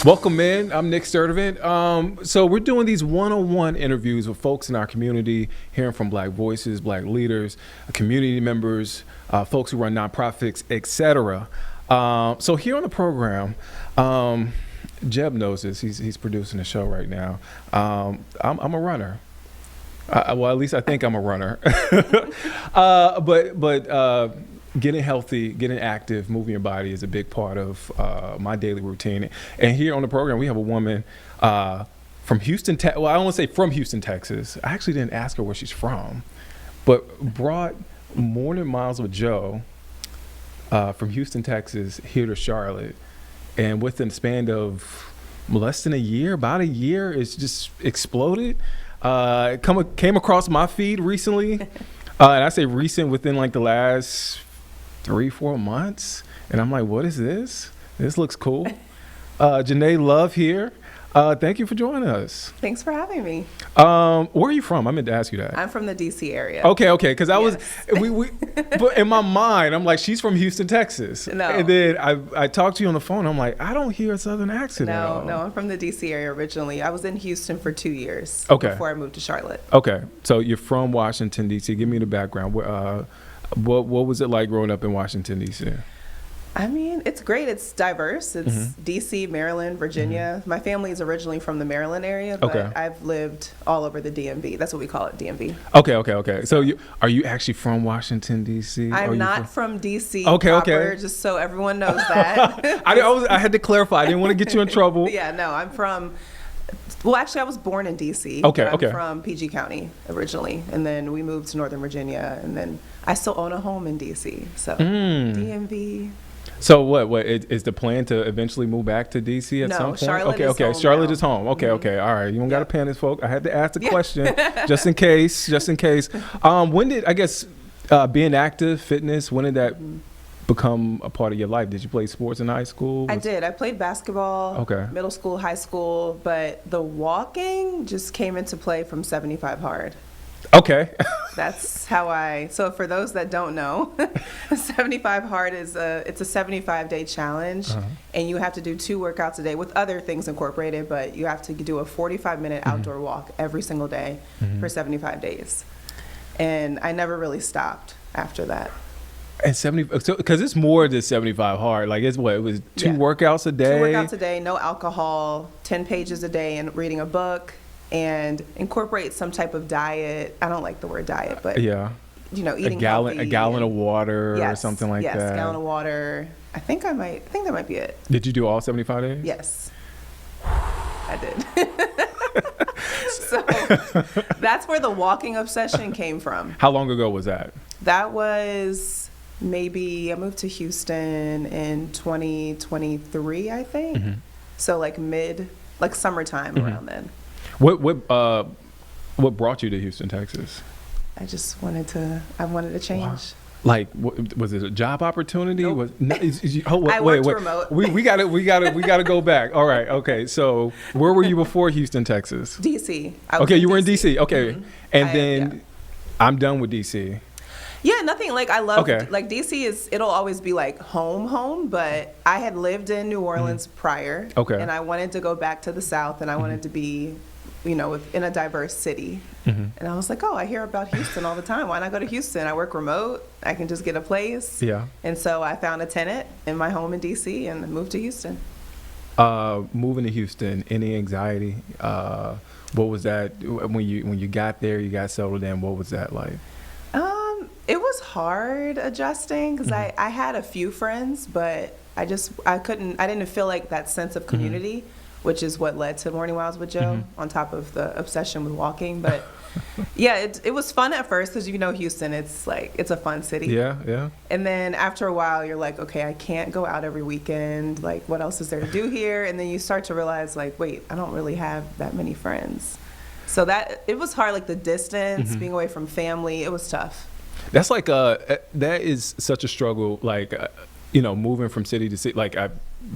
Welcome in. I'm Nick Sturdivant. So we're doing these one-on-one interviews with folks in our community, hearing from Black voices, Black leaders, community members, folks who run nonprofits, etc. So here on the program, Jeb knows this. He's producing the show right now. I'm a runner. Well, at least I think I'm a runner. But getting healthy, getting active, moving your body is a big part of my daily routine. And here on the program, we have a woman from Houston, well, I don't want to say from Houston, Texas. I actually didn't ask her where she's from, but brought Morning Miles with Joe from Houston, Texas, here to Charlotte. And within the span of less than a year, about a year, it's just exploded. Came across my feed recently. And I say recent, within like the last 3-4 months, and I'm like, what is this? This looks cool. Jonee Love here. Thank you for joining us. Thanks for having me. Where are you from? I meant to ask you that. I'm from the DC area. Okay, because I was, but in my mind, I'm like, she's from Houston, Texas. No. And then I talked to you on the phone. I'm like, I don't hear a Southern accent at all. No, I'm from the DC area originally. I was in Houston for 2 years before I moved to Charlotte. Okay, so you're from Washington, D.C. Give me the background. What was it like growing up in Washington, D.C.? I mean, it's great. It's diverse. It's DC, Maryland, Virginia. My family is originally from the Maryland area, but I've lived all over the DMV. That's what we call it, DMV. Okay. So are you actually from Washington, D.C.? I'm not from D.C. Okay. Just so everyone knows that. I had to clarify. I didn't want to get you in trouble. Yeah, no, I'm from... Well, actually, I was born in D.C. I'm from PG County originally, and then we moved to Northern Virginia, and then I still own a home in D.C., so DMV. So what is the plan to eventually move back to DC at some point? Charlotte is home Charlotte now. Is home. Okay. All right. You don't got to panic, folks. I had to ask the question just in case. When did, I guess, being active, fitness, when did that become a part of your life? Did you play sports in high school? I did. I played basketball, middle school, high school, but the walking just came into play from 75 hard. Okay. That's how so for those that don't know, 75 hard is it's a 75-day challenge, and you have to do 2 workouts a day with other things incorporated, but you have to do a 45-minute outdoor walk every single day for 75 days. And I never really stopped after that. And because it's more than 75 hard. Like it was 2 workouts a day? 2 workouts a day, no alcohol, 10 pages a day, and reading a book. And incorporate some type of diet. I don't like the word diet, but eating healthy. A gallon of water or something like that. Yes, a gallon of water. I think that might be it. Did you do all 75 days? Yes, I did. So that's where the walking obsession came from. How long ago was that? That was maybe, I moved to Houston in 2023, I think. So like summertime around then. What brought you to Houston, Texas? I wanted to change. Wow. Like, was it a job opportunity? Nope. I worked remote. We gotta go back. All right, okay. So where were you before Houston, Texas? DC. You were in DC. Okay, and then I'm done with DC. Yeah, nothing. Like I love like DC it'll always be like home, but I had lived in New Orleans prior. And I wanted to go back to the South, and I wanted to be, in a diverse city. And I was like, I hear about Houston all the time. Why not go to Houston? I work remote. I can just get a place. Yeah. And so I found a tenant in my home in DC and moved to Houston. Moving to Houston, any anxiety? What was that when you got there? You got settled in. What was that like? It was hard adjusting because I had a few friends, but I didn't feel like that sense of community, which is what led to Morning Miles with Joe, on top of the obsession with walking. But yeah, it was fun at first because Houston, it's a fun city. Yeah. And then after a while, you're like, okay, I can't go out every weekend. Like, what else is there to do here? And then you start to realize, like, wait, I don't really have that many friends. So it was hard, like the distance, being away from family. It was tough. That's like that is such a struggle. Like, moving from city to city. Like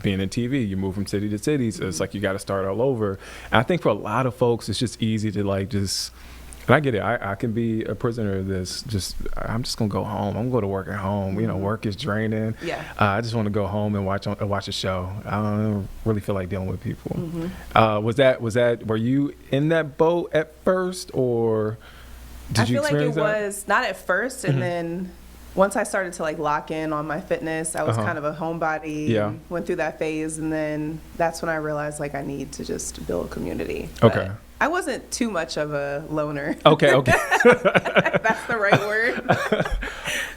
being in TV, you move from city to city, so it's like you got to start all over. And I think for a lot of folks, it's just easy to like just And I get it. I can be a prisoner of this. I'm just gonna go home. I'm gonna go to work at home. You know, work is draining. Yeah. I just want to go home and watch a show. I don't really feel like dealing with people. Were you in that boat at first, or did you experience that? I feel like it was not at first, and then once I started to like lock in on my fitness, I was kind of a homebody. Yeah. Went through that phase, and then that's when I realized like I need to just build community. Okay. But I wasn't too much of a loner. Okay. That's the right word.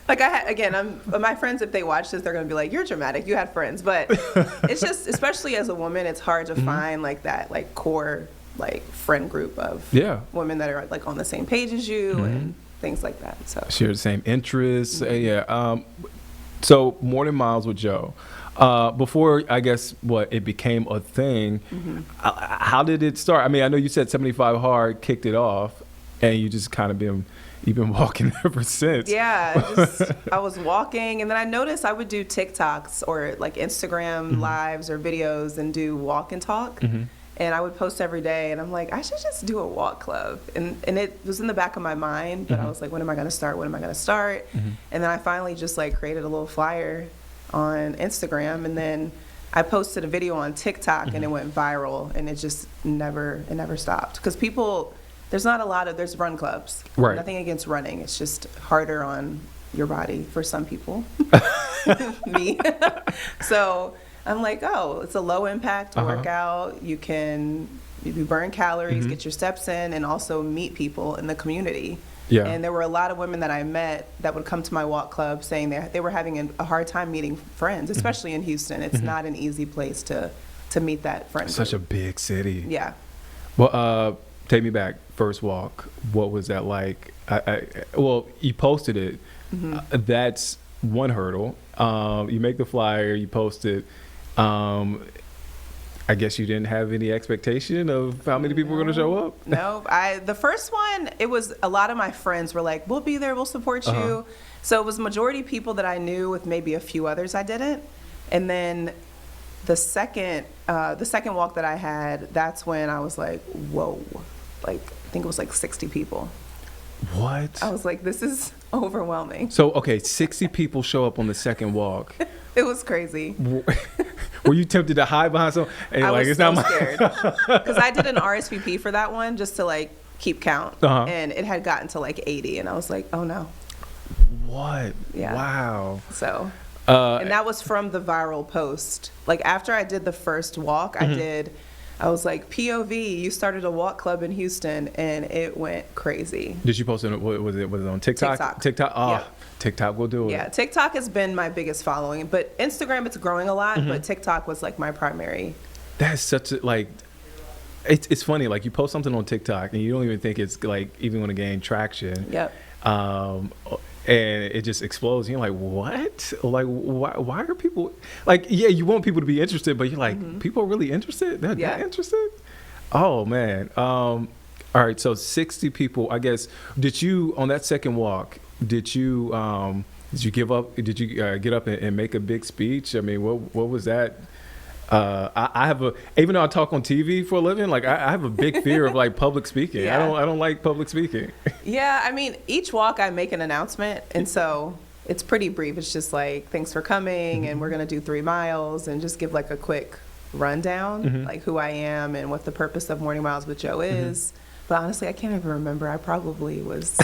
Like my friends, if they watch this, they're going to be like, you're dramatic. You had friends. But it's just, especially as a woman, it's hard to find like that like core like friend group of women that are like on the same page as you and things like that. So share the same interests. So Morning Miles with Joe. Before, I guess, it became a thing, how did it start? I mean, I know you said 75 Hard kicked it off, and you just kind of you've been walking ever since. Yeah, I was walking, and then I noticed I would do TikToks or like Instagram lives or videos and do walk and talk. And I would post every day, and I'm like, I should just do a walk club. And it was in the back of my mind, but I was like, when am I going to start? And then I finally just like created a little flyer on Instagram, and then I posted a video on TikTok, and it went viral, and it just never stopped. Because there's run clubs. Right. Nothing against running. It's just harder on your body for some people. Me. So I'm like, it's a low impact workout. You burn calories, get your steps in, and also meet people in the community. Yeah. And there were a lot of women that I met that would come to my walk club saying they were having a hard time meeting friends, especially in Houston. It's not an easy place to meet that friend group. Such a big city. Yeah. Well, take me back. First walk. What was that like? You posted it. That's one hurdle. You make the flyer. You post it. I guess you didn't have any expectation of how many people were going to show up? No. The first one, it was a lot of my friends were like, we'll be there, we'll support you. So it was majority people that I knew with maybe a few others I didn't. And then the second walk that I had, that's when I was like, whoa. Like, I think it was like 60 people. What? I was like, this is overwhelming. So, 60 people show up on the second walk. It was crazy. Were you tempted to hide behind someone? I was so scared. Because I did an RSVP for that one just to like keep count. And it had gotten to like 80. And I was like, oh no. What? Yeah. Wow. So, and that was from the viral post. Like after I did the first walk, I was like, POV, you started a walk club in Houston, and it went crazy. Did you post it? Was it on TikTok? TikTok. Oh, yeah. TikTok will do it. Yeah, TikTok has been my biggest following, but Instagram, it's growing a lot, but TikTok was like my primary. That's such a, it's funny, like you post something on TikTok and you don't even think it's like even going to gain traction. Yep. And it just explodes. You're like, what? Like, why are people like? Yeah, you want people to be interested, but you're like, people are really interested. They're that interested. Oh man. All right. So 60 people. I guess. Did you on that second walk? Did you give up? Did you get up and make a big speech? I mean, what was that? I have even though I talk on TV for a living, like I have a big fear of like public speaking. I don't like public speaking. Yeah, I mean, each walk I make an announcement, and so it's pretty brief. It's just like, thanks for coming, and we're gonna do 3 miles, and just give like a quick rundown, like who I am and what the purpose of Morning Miles with Joe is. But honestly, I can't even remember. I probably was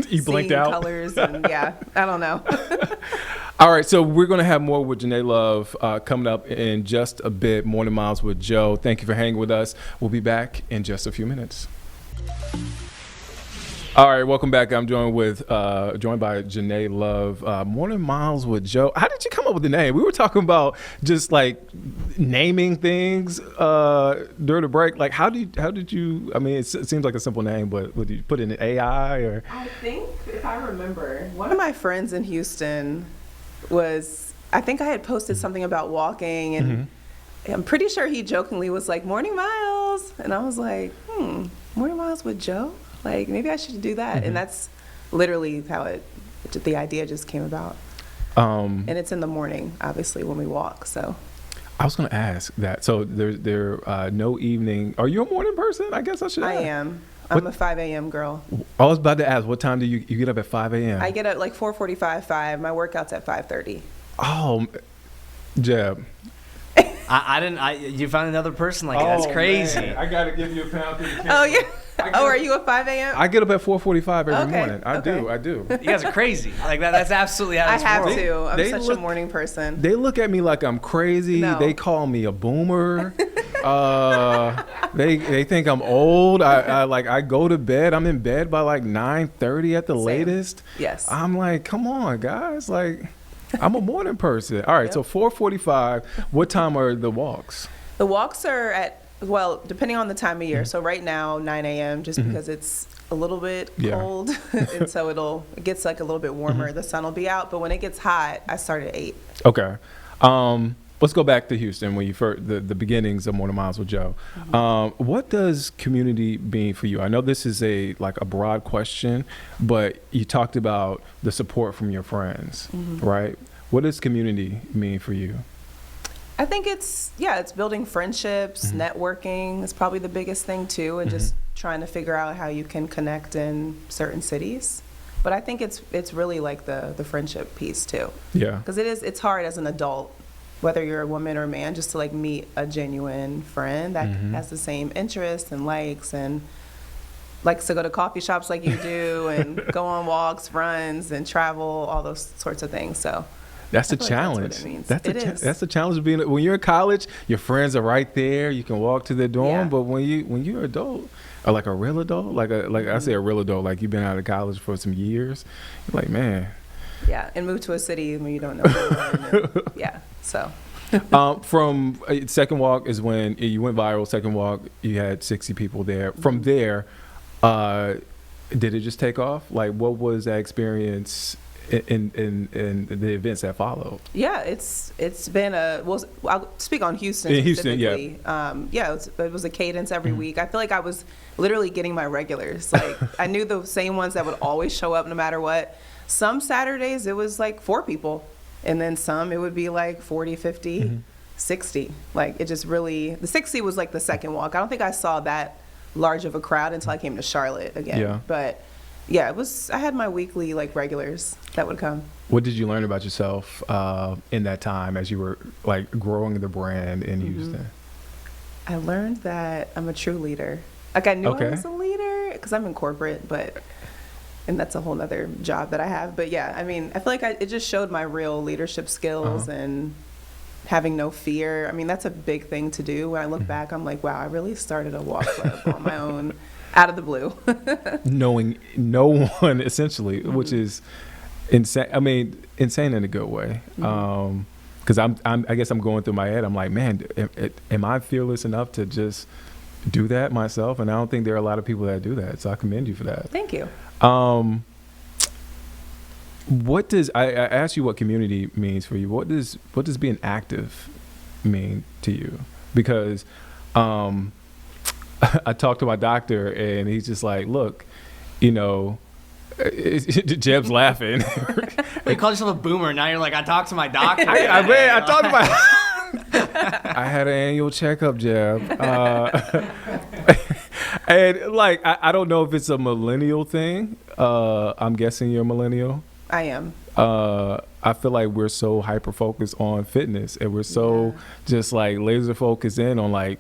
you blinked out colors, and I don't know. All right, so we're going to have more with Jonee Love coming up in just a bit. Morning Miles with Joe. Thank you for hanging with us. We'll be back in just a few minutes. All right, welcome back. I'm joined by Jonee Love. Morning Miles with Joe. How did you come up with the name? We were talking about just like naming things during the break. Like, how did you? I mean, it seems like a simple name, but would you put in an AI or? I think if I remember, one of my friends in Houston I think I had posted something about walking, and I'm pretty sure he jokingly was like, Morning Miles. And I was like, Morning Miles with Joe? Like, maybe I should do that. And that's literally how the idea just came about. And it's in the morning, obviously, when we walk, so. I was going to ask that. So there no evening. Are you a morning person? I guess I should ask. I am. I'm a 5 a.m. girl. I was about to ask, what time do you get up at 5 a.m.? I get up like 4:45, 5. My workout's at 5:30. Oh, Jeb. You found another person like that. That's crazy. Man. I got to give you a pound to the camera. Oh, yeah. Are you a 5 a.m.? I get up at 4:45 every Okay. morning. I do. You guys are crazy. Like that's absolutely how I this have works. to. I'm such a morning person. They look at me like I'm crazy. No. They call me a boomer. They think I'm old. I go to bed. I'm in bed by like 9:30 at the latest. Yes. I'm like, come on, guys. Like, I'm a morning person. All right, Yep. so 4:45. What time are the walks? The walks are depending on the time of year. So right now, 9 a.m. just because it's a little bit cold. And so it gets like a little bit warmer. The sun will be out. But when it gets hot, I start at 8. Okay. Let's go back to Houston when you first, the beginnings of Morning Miles with Joe. What does community mean for you? I know this is a broad question, but you talked about the support from your friends, right? What does community mean for you? I think it's building friendships, networking is probably the biggest thing too, and just trying to figure out how you can connect in certain cities. But I think it's really like the friendship piece too. Yeah. Because it's hard as an adult, whether you're a woman or a man, just to like meet a genuine friend that has the same interests and likes and likes to go to coffee shops like you do and go on walks, runs, and travel, all those sorts of things. So that's a challenge. That's what it means. That's the challenge of being when you're in college. Your friends are right there. You can walk to their dorm. But when you're an adult, or like a real adult, I say a real adult, like you've been out of college for some years, you're like, man. Yeah, and move to a city when you don't know anyone. Yeah, so. From second walk is when you went viral. Second walk, you had 60 people there. From there, did it just take off? Like, what was that experience in the events that followed? Yeah, it's been I'll speak on Houston specifically. It was a cadence every week. I feel like I was literally getting my regulars. Like I knew the same ones that would always show up no matter what. Some Saturdays it was like 4 people, and then some it would be like 40, 50, 60. Like it just really, the 60 was like the second walk. I don't think I saw that large of a crowd until I came to Charlotte again. Yeah. But yeah, I had my weekly like regulars that would come. What did you learn about yourself in that time as you were like growing the brand in Houston? I learned that I'm a true leader. Like I knew I was a leader because I'm in corporate, and that's a whole nother job that I have. But yeah, I mean, I feel like it just showed my real leadership skills and having no fear. I mean, that's a big thing to do. When I look back, I'm like, wow, I really started a walk club on my own out of the blue. Knowing no one, essentially, which is insane. I mean, insane in a good way. Because I guess I'm going through my head. I'm like, man, am I fearless enough to just do that myself? And I don't think there are a lot of people that do that. So I commend you for that. Thank you. What does I asked you what community means for you? What does being active mean to you? Because I talked to my doctor and he's just like, look, Jeb's laughing. You called yourself a boomer. Now you're like, I talked to my doctor. I talked to my. I had an annual checkup, Jeb. And like, I don't know if it's a millennial thing. I'm guessing you're a millennial. I am. I feel like we're so hyper focused on fitness, and we're so just like laser focused in on like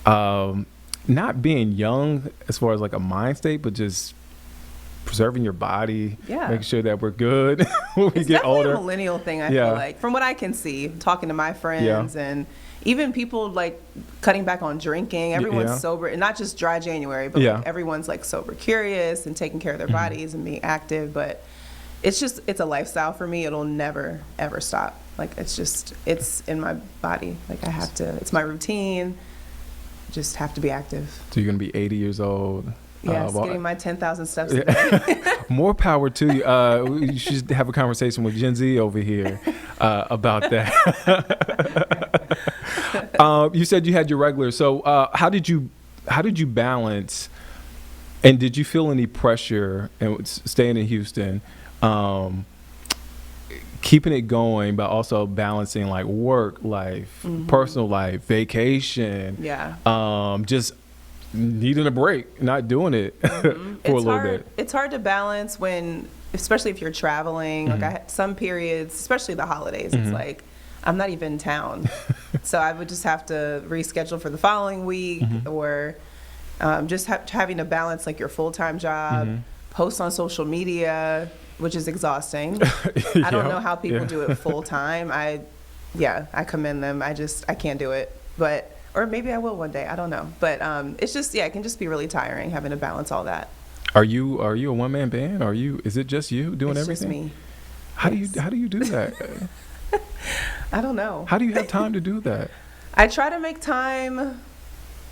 not being young as far as like a mind state, but just preserving your body, making sure that we're good when we get older. It's definitely a millennial thing, I feel like. From what I can see, talking to my friends and even people like cutting back on drinking, everyone's sober, and not just dry January, but like everyone's like sober curious and taking care of their bodies and being active. But it's a lifestyle for me. It'll never, ever stop. Like it's in my body. Like I have to, it's my routine. Just have to be active. So you're going to be 80 years old. Yes, getting my 10,000 steps a day. More power to you. You should have a conversation with Gen Z over here about that. You said you had your regular. So how did you balance, and did you feel any pressure in staying in Houston, keeping it going, but also balancing like work life, personal life, vacation, just needing a break, not doing it for a little bit. It's hard to balance when, especially if you're traveling. Like I had some periods, especially the holidays, it's like I'm not even in town. So I would just have to reschedule for the following week or just having to balance like your full-time job, post on social media, which is exhausting. I don't know how people do it full-time. I commend them. I can't do it. Or maybe I will one day. I don't know. But it's just, it can just be really tiring having to balance all that. Are you a one-man band? Is it just you doing everything? It's just me. How do you do that? I don't know. How do you have time to do that? I try to make time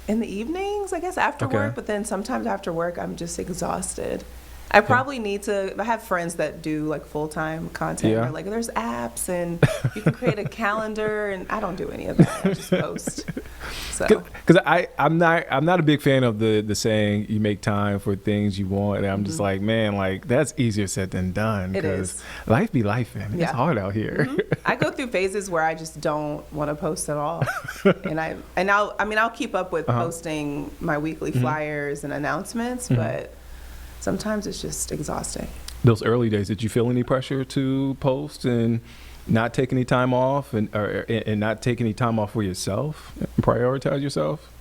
in the evenings, I guess, after work. But then sometimes after work, I'm just exhausted. I probably need to. I have friends that do like full-time content. Yeah. Like there's apps and you can create a calendar, and I don't do any of that. I just post. So because I'm not a big fan of the saying you make time for things you want. And I'm just like, man, like that's easier said than done. Because life be life, and it's hard out here. I go through phases where I just don't want to post at all, and I'll keep up with posting my weekly flyers and announcements, but sometimes it's just exhausting. Those early days, did you feel any pressure to post and not take any time off and not take any time off for yourself and prioritize yourself?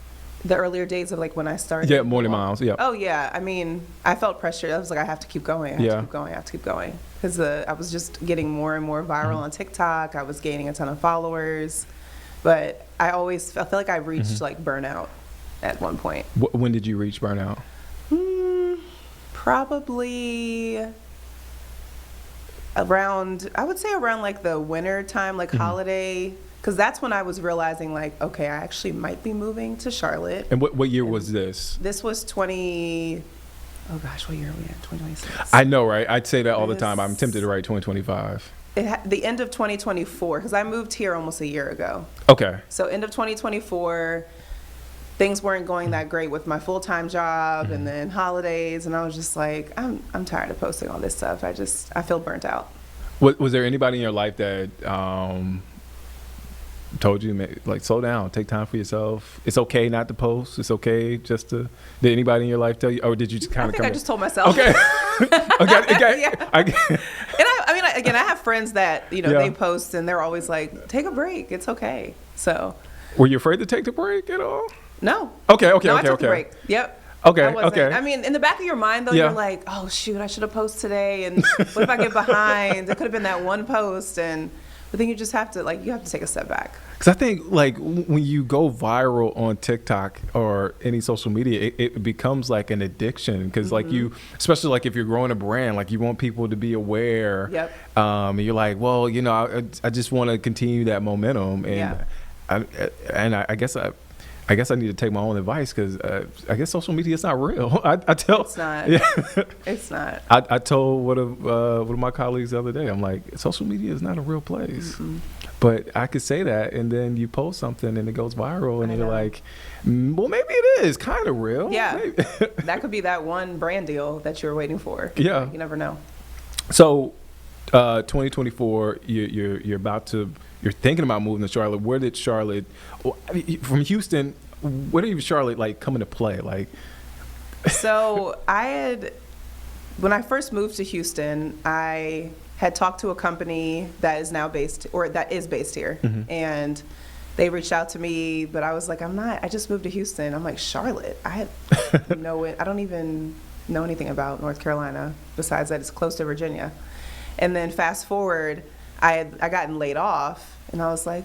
The earlier days of like when I started? Yeah, Morning Miles, yeah. Oh, yeah. I mean, I felt pressure. I was like, I have to keep going. I have to keep going. Because I was just getting more and more viral on TikTok. I was gaining a ton of followers. But I felt like I reached like burnout at one point. When did you reach burnout? Probably around like the winter time, like holiday, because that's when I was realizing like, okay, I actually might be moving to Charlotte. And what year was this? This was what year are we at? 2026. I know, right? I'd say that all the time. I'm tempted to write 2025. The end of 2024, because I moved here almost a year ago. Okay. So end of 2024. Things weren't going that great with my full-time job and then holidays, and I was just like, I'm tired of posting all this stuff. I feel burnt out. Was there anybody in your life that told you, like, slow down, take time for yourself? It's okay not to post. It's okay just to. Did anybody in your life tell you, or did you just kind of come? I just told myself. Okay. Okay. Yeah. And I have friends that they post and they're always like, take a break. It's okay. So. Were you afraid to take the break at all? No. Okay. I took a break. Yep. Okay. I mean, in the back of your mind, though, you're like, oh, shoot, I should have posted today. And what if I get behind? It could have been that one post. But then you just have to, take a step back. Because I think, when you go viral on TikTok or any social media, it becomes like an addiction. Because, especially, if you're growing a brand, you want people to be aware. Yep. And you're like, well, I just want to continue that momentum. And I guess I need to take my own advice because I guess social media is not real. It's not. Yeah. It's not. I told one of my colleagues the other day, I'm like, social media is not a real place. But I could say that, and then you post something and it goes viral, and you're like, well, maybe it is kind of real. Yeah. That could be that one brand deal that you're waiting for. Yeah. You never know. So, 2024, you're thinking about moving to Charlotte. Where did Charlotte, from Houston, where did Charlotte come into play? So when I first moved to Houston, I had talked to a company that is based here, and they reached out to me, but I was like, I just moved to Houston. I'm like, Charlotte? I don't even know anything about North Carolina besides that it's close to Virginia. And then fast forward, I gotten laid off, and I was like,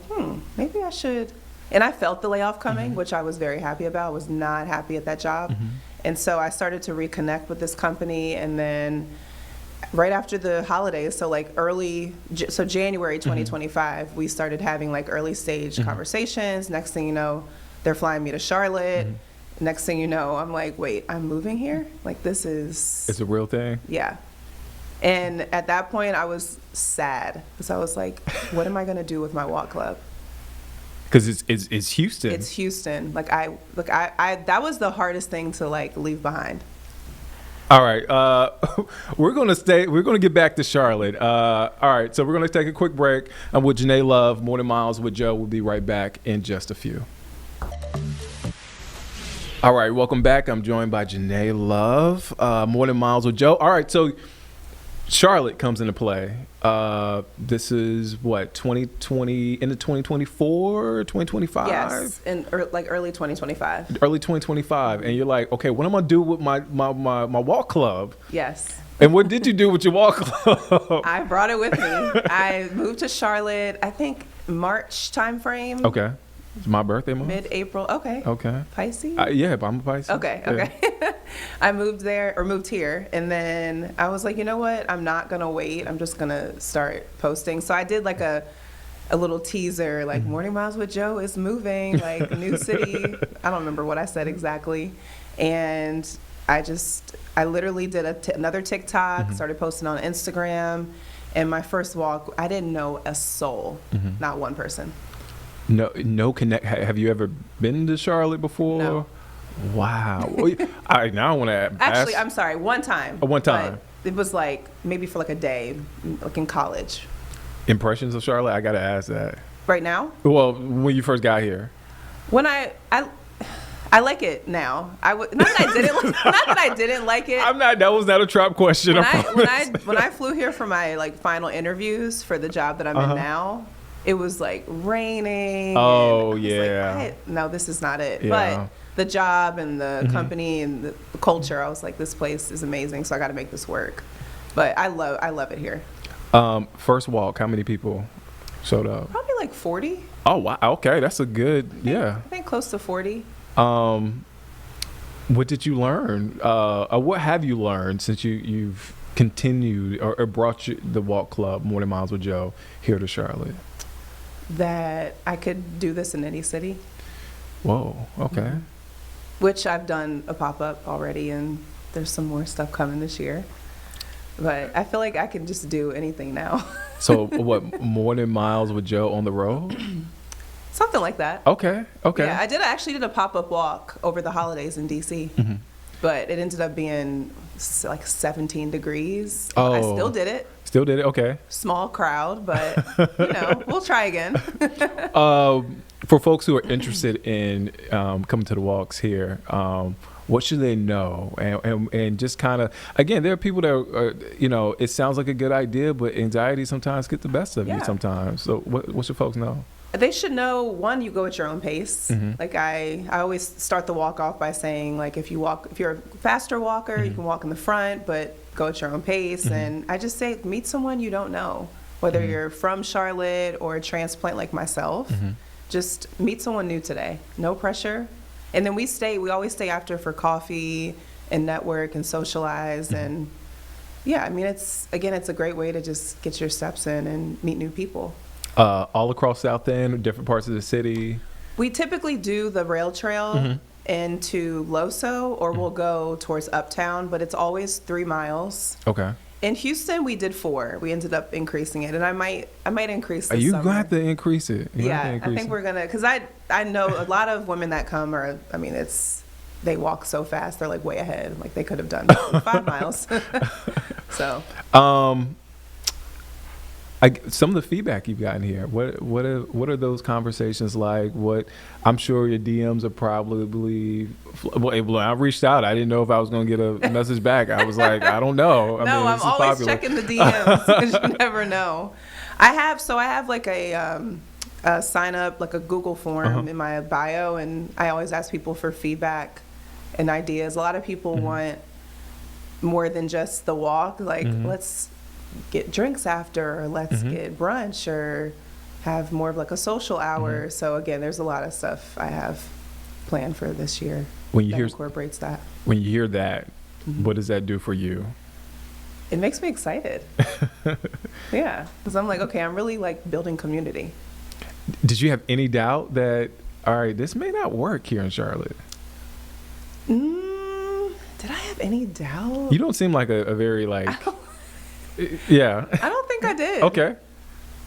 maybe I should. And I felt the layoff coming, which I was very happy about. I was not happy at that job. And so I started to reconnect with this company, and then right after the holidays, so January 2025, we started having early stage conversations. Next thing you know, they're flying me to Charlotte. Next thing you know, I'm like, wait, I'm moving here? This is... It's a real thing? Yeah. And at that point, I was sad because I was like, what am I going to do with my walk club? Because it's Houston. It's Houston. That was the hardest thing to leave behind. All right. We're going to get back to Charlotte. All right. So we're going to take a quick break. I'm with Jonee Love, Morning Miles with Joe. We'll be right back in just a few. All right, welcome back. I'm joined by Jonee Love, More Than Miles with Joe. All right, so Charlotte comes into play. This is what, 2020, into 2024, 2025? Yes, in early 2025. Early 2025, and you're like, okay, what am I gonna do with my walk club? Yes. And what did you do with your walk club? I brought it with me. I moved to Charlotte, I think March timeframe. Okay. It's my birthday month? Mid-April. Okay. Okay. Pisces? Yeah, but I'm a Pisces. Okay. Yeah. I moved here, and then I was like, you know what? I'm not going to wait. I'm just going to start posting. So I did like a little teaser, like Morning Miles with Joe is moving, like new city. I don't remember what I said exactly. And I literally did another TikTok, started posting on Instagram. And my first walk, I didn't know a soul, not one person. No connect. Have you ever been to Charlotte before? No. Wow. All right, now I want to ask. Actually, I'm sorry, one time. One time. It was like maybe for like a day, like in college. Impressions of Charlotte? I got to ask that. Right now? Well, when you first got here. When I like it now. Not that I didn't like it. That was not a trap question. When I flew here for my like final interviews for the job that I'm in now, it was like raining. Oh, and yeah. like, no, this is not it. Yeah. But the job and the company and the culture, I was like, this place is amazing, so I got to make this work. But I love it here. First walk, how many people showed up? Probably like 40. Oh, wow. Okay, that's a good, I think close to 40. What did you learn? What have you learned since you've continued or brought the walk club, More Than Miles with Joe, here to Charlotte? That I could do this in any city. Whoa, okay. Which I've done a pop-up already, and there's some more stuff coming this year. But I feel like I can just do anything now. So what, More Than Miles with Joe on the road? Something like that. Okay. Yeah, I actually did a pop-up walk over the holidays in D.C., but it ended up being like 17 degrees. Oh. I still did it. Still did it? Okay. Small crowd, but, we'll try again. For folks who are interested in coming to the walks here, what should they know? And just kind of, again, there are people that are, it sounds like a good idea, but anxiety sometimes gets the best of you sometimes. So what should folks know? They should know, one, you go at your own pace. Like I always start the walk off by saying, like, if you're a faster walker, you can walk in the front, but go at your own pace. And I just say, meet someone you don't know, whether you're from Charlotte or a transplant like myself. Just meet someone new today. No pressure. And then we always stay after for coffee and network and socialize. And yeah, I mean, it's a great way to just get your steps in and meet new people. All across South End, different parts of the city? We typically do the rail trail into Loso, or we'll go towards Uptown, but it's always 3 miles. Okay. In Houston, we did 4. We ended up increasing it, and I might increase this Are you summer. going to have to increase it? I think we're going to, because I know a lot of women that come they walk so fast, they're like way ahead. Like they could have done 5 miles. So. Some of the feedback you've gotten here, what are those conversations like? I'm sure your DMs are probably. Well, I reached out. I didn't know if I was going to get a message back. I was like, I don't know. I'm always checking the DMs because you never know. I have like a sign up, like a Google form in my bio, and I always ask people for feedback and ideas. A lot of people want more than just the walk. Like let's get drinks after, or let's get brunch, or have more of like a social hour. So again, there's a lot of stuff I have planned for this year that incorporates that. When you hear that, what does that do for you? It makes me excited. Yeah, because I'm like, okay, I'm really like building community. Did you have any doubt that, all right, this may not work here in Charlotte? Did I have any doubt? You don't seem like a very like. Yeah. I don't think I did. Okay.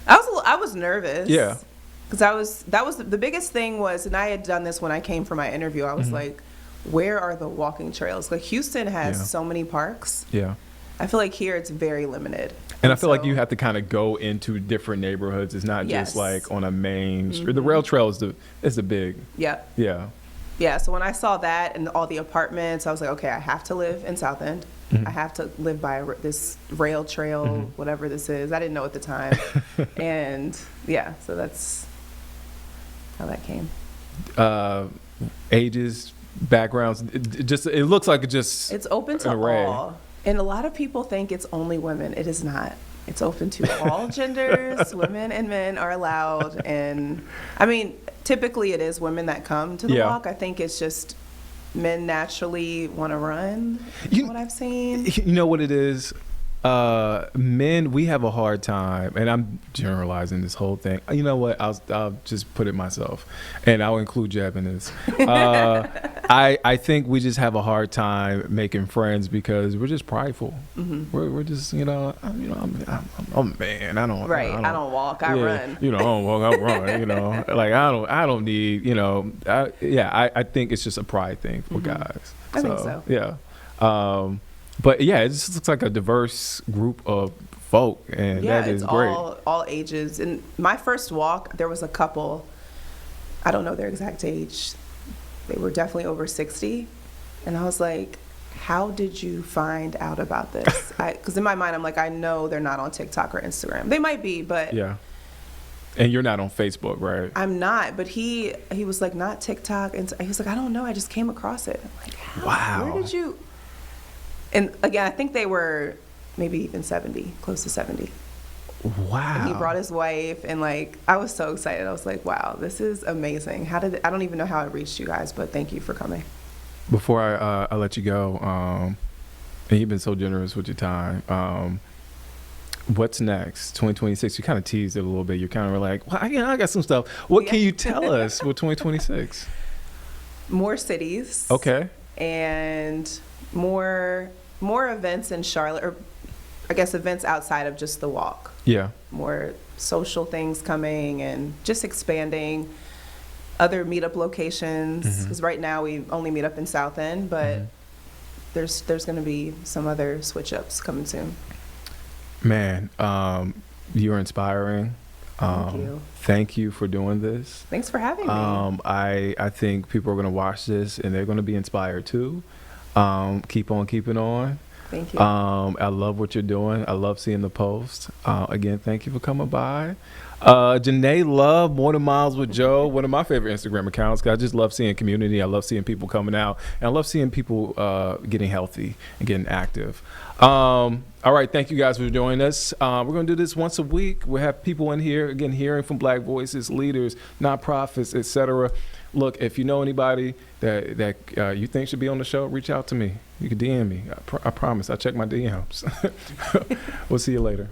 I was nervous. Yeah. Because that was the biggest thing was, and I had done this when I came for my interview. I was like, where are the walking trails? Like Houston has so many parks. Yeah. I feel like here it's very limited. And I feel like you have to kind of go into different neighborhoods. It's not just like on a main street. The rail trail is the big. Yeah. Yeah. Yeah, so when I saw that and all the apartments, I was like, okay, I have to live in South End. I have to live by this rail trail, whatever this is. I didn't know at the time. And yeah, so that's how that came. Ages, backgrounds, it looks like it's open to all. And a lot of people think it's only women. It is not. It's open to all genders. Women and men are allowed. And I mean, typically it is women that come to the walk. I think it's just men naturally want to run, from what I've seen. You know what it is? Men, we have a hard time, and I'm generalizing this whole thing. You know what? I'll just put it myself, and I'll include Jeb in this. I think we just have a hard time making friends because we're just prideful. We're just, I'm a man. I don't walk. I run. I don't walk. I run. Like I don't need. I think it's just a pride thing for guys. I think so. Yeah. But yeah, it just looks like a diverse group of folk, and that is great. All ages. And my first walk, there was a couple, I don't know their exact age. They were definitely over 60. And I was like, how did you find out about this? Because in my mind, I'm like, I know they're not on TikTok or Instagram. They might be, but... Yeah. And you're not on Facebook, right? I'm not, but he was like, not TikTok. And he was like, I don't know, I just came across it. I'm like, how? Wow. Where did you... And again, I think they were maybe even 70, close to 70. Wow. And he brought his wife, and like, I was so excited. I was like, wow, this is amazing. I don't even know how it reached you guys, but thank you for coming. Before I let you go, and you've been so generous with your time, what's next? 2026, you kind of teased it a little bit. You're kind of like, well, I got some stuff. What can you tell us with 2026? More cities. Okay. And more events in Charlotte, or I guess events outside of just the walk. Yeah. More social things coming, and just expanding other meetup locations. Because right now we only meet up in South End, but there's going to be some other switch ups coming soon. Man, you're inspiring. Thank you. Thank you for doing this. Thanks for having me. I think people are going to watch this and they're going to be inspired too. Keep on keeping on. Thank you. I love what you're doing. I love seeing the post. Again, thank you for coming by. Jonee Love, More Than Miles with Joe, one of my favorite Instagram accounts. 'Cause I just love seeing community. I love seeing people coming out, and I love seeing people getting healthy and getting active. All right, thank you guys for joining us. We're going to do this once a week. We'll have people in here, again, hearing from Black voices, leaders, nonprofits, etc. Look, if you know anybody that you think should be on the show, reach out to me. You can DM me. I promise. I check my DMs. We'll see you later.